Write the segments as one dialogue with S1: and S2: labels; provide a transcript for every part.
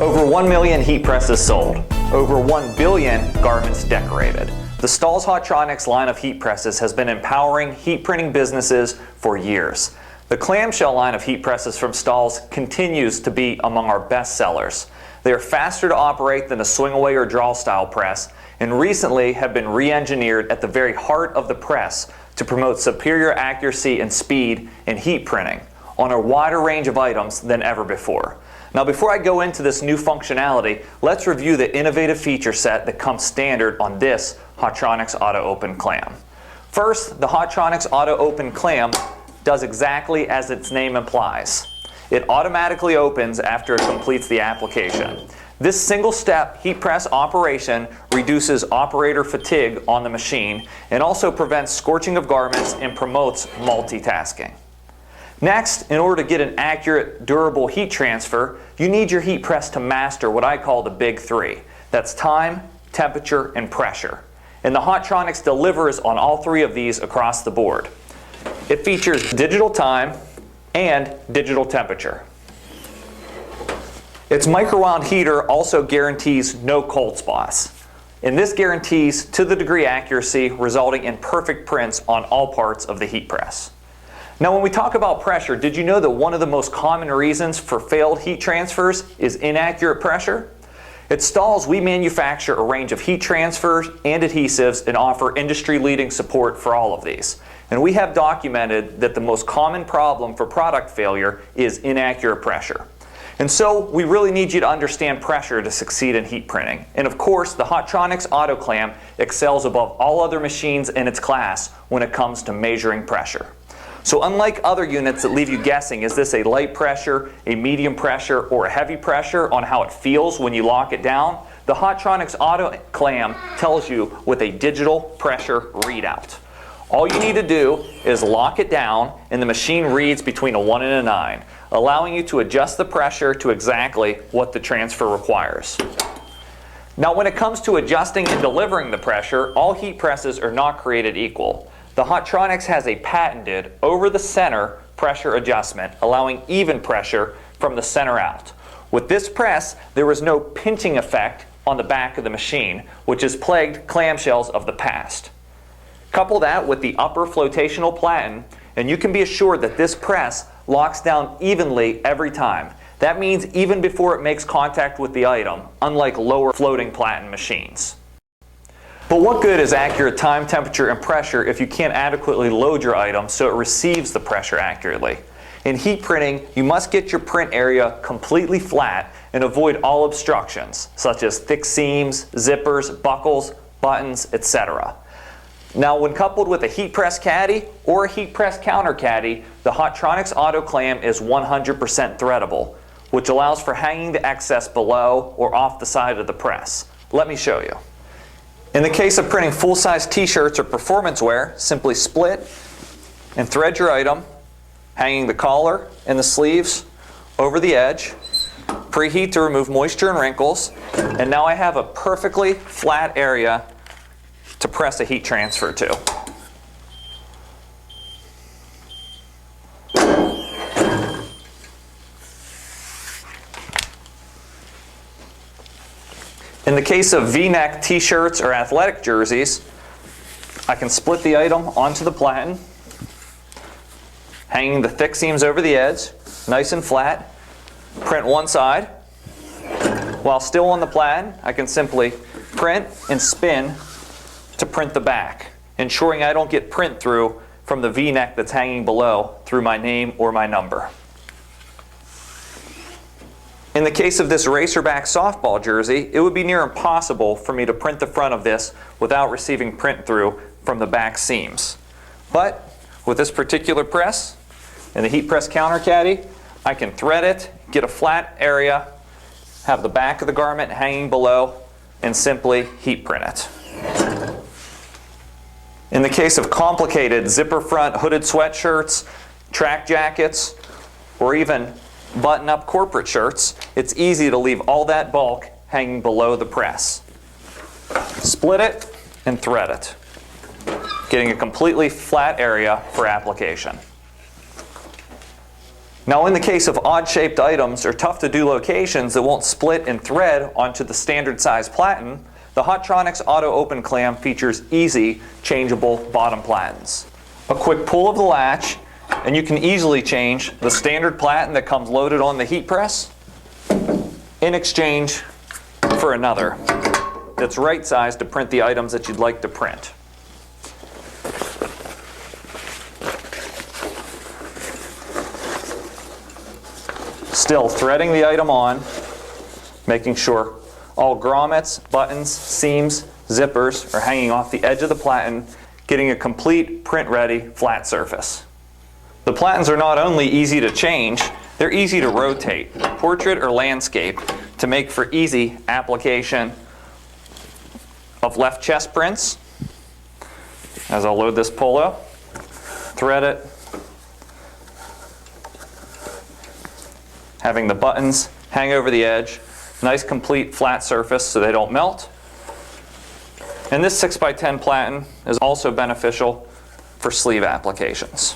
S1: Over 1 million heat presses sold. Over 1 billion garments decorated. The Stahls Hotronix line of heat presses has been empowering heat printing businesses for years. The clamshell line of heat presses from Stahls continues to be among our best sellers. They are faster to operate than a swing away or draw style press, and recently have been re-engineered at the very heart of the press to promote superior accuracy and speed in heat printing on a wider range of items than ever before. Now, before I go into this new functionality, let's review the innovative feature set that comes standard on this Hotronix Auto Open Clam. First, the Hotronix Auto Open Clam does exactly as its name implies. It automatically opens after it completes the application. This single-step heat press operation reduces operator fatigue on the machine and also prevents scorching of garments and promotes multitasking. Next, in order to get an accurate, durable heat transfer, you need your heat press to master what I call the big three. That's time, temperature, and pressure. And the Hotronix delivers on all three of these across the board. It features digital time and digital temperature. Its microwound heater also guarantees no cold spots. And this guarantees to the degree accuracy resulting in perfect prints on all parts of the heat press. Now, when we talk about pressure, did you know that one of the most common reasons for failed heat transfers is inaccurate pressure? At Stahls, we manufacture a range of heat transfers and adhesives and offer industry-leading support for all of these. And we have documented that the most common problem for product failure is inaccurate pressure. And so we really need you to understand pressure to succeed in heat printing. And of course, the Hotronix Auto Clam excels above all other machines in its class when it comes to measuring pressure. So unlike other units that leave you guessing, is this a light pressure, a medium pressure, or a heavy pressure on how it feels when you lock it down, the Hotronix Auto Clam tells you with a digital pressure readout. All you need to do is lock it down and the machine reads between a 1 and a 9, allowing you to adjust the pressure to exactly what the transfer requires. Now, when it comes to adjusting and delivering the pressure, all heat presses are not created equal. The Hotronix has a patented over-the-center pressure adjustment, allowing even pressure from the center out. With this press, there is no pinching effect on the back of the machine, which has plagued clamshells of the past. Couple that with the upper flotational platen, and you can be assured that this press locks down evenly every time. That means even before it makes contact with the item, unlike lower floating platen machines. But what good is accurate time, temperature, and pressure if you can't adequately load your item so it receives the pressure accurately? In heat printing, you must get your print area completely flat and avoid all obstructions, such as thick seams, zippers, buckles, buttons, etc. Now, when coupled with a heat press caddy or a heat press counter caddy, the Hotronix Auto Clam is 100% threadable, which allows for hanging the excess below or off the side of the press. Let me show you. In the case of printing full-size t-shirts or performance wear, simply split and thread your item, hanging the collar and the sleeves over the edge, preheat to remove moisture and wrinkles, and now I have a perfectly flat area to press a heat transfer to. In the case of V-neck t-shirts or athletic jerseys, I can split the item onto the platen, hanging the thick seams over the edge, nice and flat, print one side. While still on the platen, I can simply print and spin to print the back, ensuring I don't get print through from the V-neck that's hanging below through my name or my number. In the case of this racerback softball jersey, it would be near impossible for me to print the front of this without receiving print through from the back seams. But with this particular press and the heat press counter caddy, I can thread it, get a flat area, have the back of the garment hanging below, and simply heat print it. In the case of complicated zipper front hooded sweatshirts, track jackets, or even button-up corporate shirts, it's easy to leave all that bulk hanging below the press. Split it and thread it, getting a completely flat area for application. Now in the case of odd-shaped items or tough-to-do locations that won't split and thread onto the standard size platen, the Hotronix Auto Open Clam features easy changeable bottom platens. A quick pull of the latch and you can easily change the standard platen that comes loaded on the heat press in exchange for another that's right sized to print the items that you'd like to print. Still threading the item on, making sure all grommets, buttons, seams, zippers are hanging off the edge of the platen, getting a complete print-ready flat surface. The platens are not only easy to change, they're easy to rotate, portrait or landscape, to make for easy application of left chest prints. As I'll load this polo, thread it, having the buttons hang over the edge, nice complete flat surface so they don't melt. And this 6x10 platen is also beneficial for sleeve applications.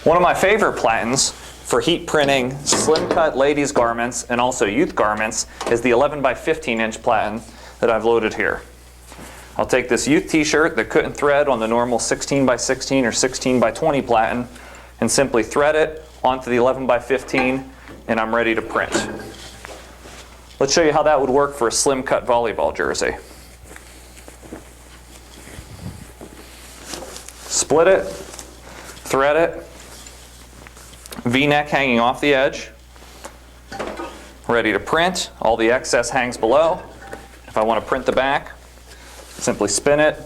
S1: One of my favorite platens for heat printing slim cut ladies garments and also youth garments is the 11x15 inch platen that I've loaded here. I'll take this youth t-shirt that couldn't thread on the normal 16x16 or 16x20 platen and simply thread it onto the 11x15 and I'm ready to print. Let's show you how that would work for a slim cut volleyball jersey. Split it, thread it, V-neck hanging off the edge, ready to print. All the excess hangs below. If I want to print the back, simply spin it,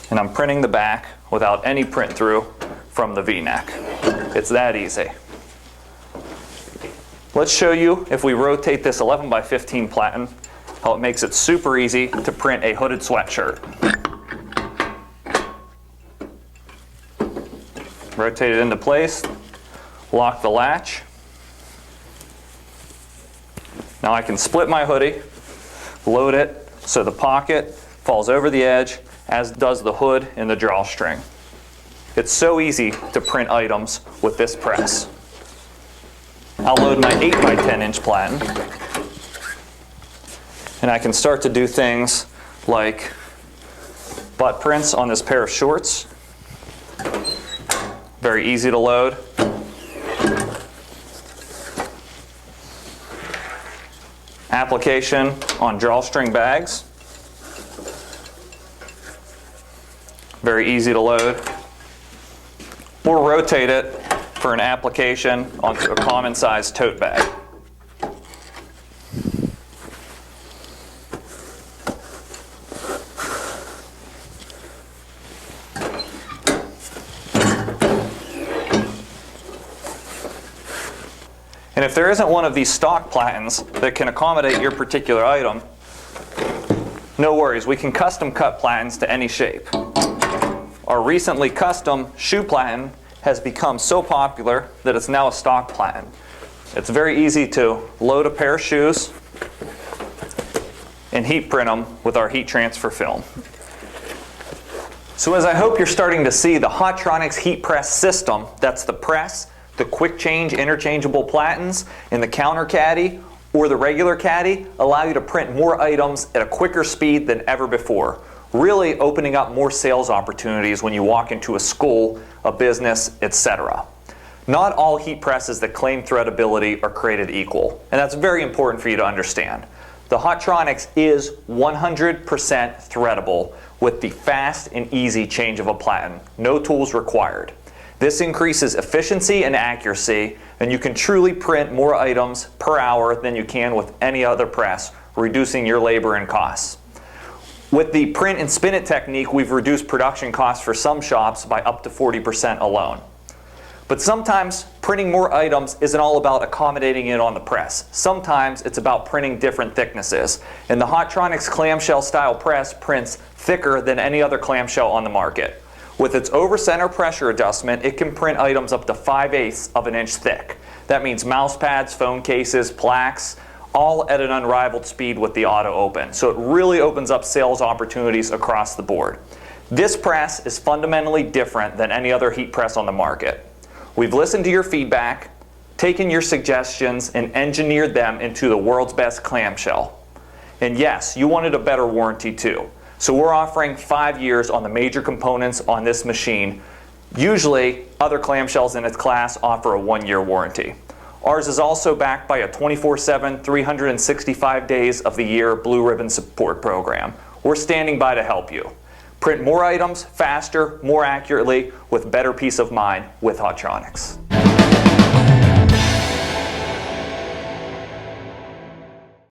S1: and I'm printing the back without any print through from the V-neck. It's that easy. Let's show you, if we rotate this 11x15 platen, how it makes it super easy to print a hooded sweatshirt. Rotate it into place, lock the latch. Now I can split my hoodie, load it so the pocket falls over the edge, as does the hood and the drawstring. It's so easy to print items with this press. I'll load my 8x10 inch platen, and I can start to do things like butt prints on this pair of shorts. Very easy to load. Application on drawstring bags. Very easy to load. Or rotate it for an application onto a common size tote bag. And if there isn't one of these stock platens that can accommodate your particular item, no worries, we can custom cut platens to any shape. Our recently custom shoe platen has become so popular that it's now a stock platen. It's very easy to load a pair of shoes and heat print them with our heat transfer film. So as I hope you're starting to see, the Hotronix heat press system, that's the press, the quick change interchangeable platens, and the counter caddy or the regular caddy allow you to print more items at a quicker speed than ever before, really opening up more sales opportunities when you walk into a school, a business, etc. Not all heat presses that claim threadability are created equal, and that's very important for you to understand. The Hotronix is 100% threadable with the fast and easy change of a platen, no tools required. This increases efficiency and accuracy, and you can truly print more items per hour than you can with any other press, reducing your labor and costs. With the print and spin it technique, we've reduced production costs for some shops by up to 40% alone. But sometimes printing more items isn't all about accommodating it on the press. Sometimes it's about printing different thicknesses. And the Hotronix clamshell style press prints thicker than any other clamshell on the market. With its over-center pressure adjustment, it can print items up to 5/8 of an inch thick. That means mouse pads, phone cases, plaques, all at an unrivaled speed with the auto open. So it really opens up sales opportunities across the board. This press is fundamentally different than any other heat press on the market. We've listened to your feedback, taken your suggestions, and engineered them into the world's best clamshell. And yes, you wanted a better warranty too. So we're offering 5 years on the major components on this machine. Usually, other clamshells in its class offer a 1-year warranty. Ours is also backed by a 24/7, 365 days of the year Blue Ribbon support program. We're standing by to help you. Print more items faster, more accurately, with better peace of mind with Hotronix.